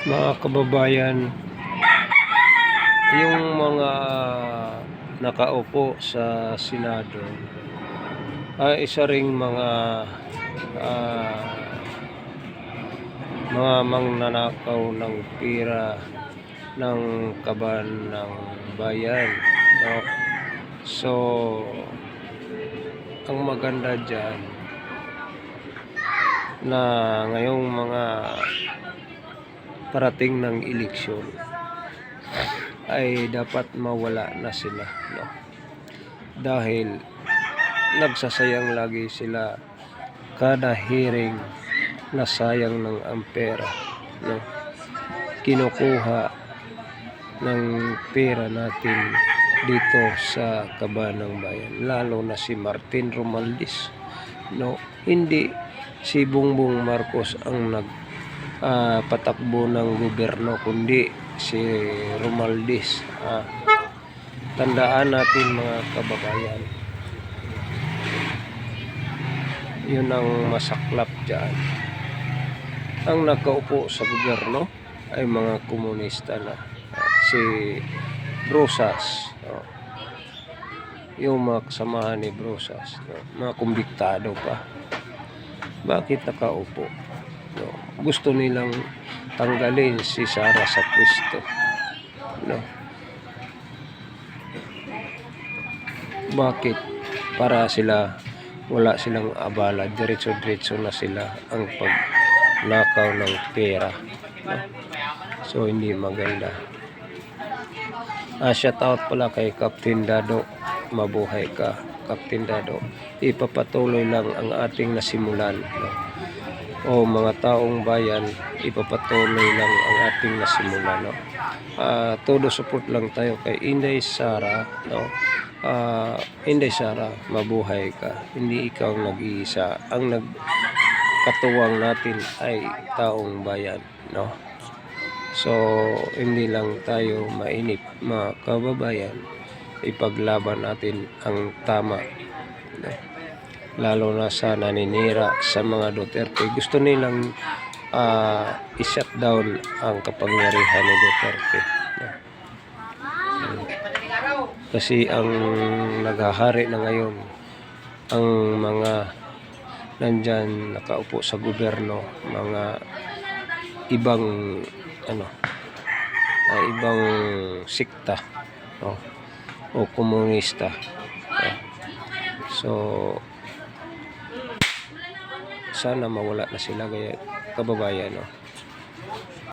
Mga kababayan, yung mga nakaupo sa Senado ay isa ring ah, mga mangnanakaw ng pera ng kaban ng bayan, no? So ang maganda dyan na ngayong mga parating ng eleksyon ay dapat mawala na sila, no? Dahil nagsasayang lagi sila kada hearing, na sayang ng ang pera, no? Kinukuha ng pera natin dito sa kaban ng bayan, lalo na si Martin Romualdez, no? Hindi si Bongbong Marcos ang patakbo ng gobyerno, kundi si Romualdez. Tandaan natin, mga kababayan, yun ang masaklap dyan. Ang nakaupo sa gobyerno ay mga komunista na, si Brusas, no? Yung mga kasamahan ni Brusas, no? Mga kumbiktado pa. Bakit nakaupo? No? Gusto nilang tanggalin si Sara sa pwesto, no? Bakit? Para sila, wala silang abala, diretso-diretso na sila ang pagnakaw ng pera, no? So hindi maganda. Shout out pala kay Captain Dado, mabuhay ka, Captain Dado. Ipapatuloy lang ang ating nasimulan, no? O mga taong bayan, ipapatuloy lang ang ating nasimulan, no? Todo support lang tayo kay Inday Sara, no? Inday Sara, mabuhay ka. Hindi ikaw nag-iisa. Ang nagkatuwang natin ay taong bayan, no? So hindi lang tayo mainip, mga kababayan. Ipaglaban natin ang tama, no? Lalo na sa naninira sa mga Duterte. Gusto nilang i-shut down ang kapangyarihan ni Duterte, no? Kasi ang naghahari na ngayon, ang mga nandyan nakaupo sa gobyerno, mga ibang ibang sikta, no? O komunista, no? So sana mawala na sila, kaya kababayan, no?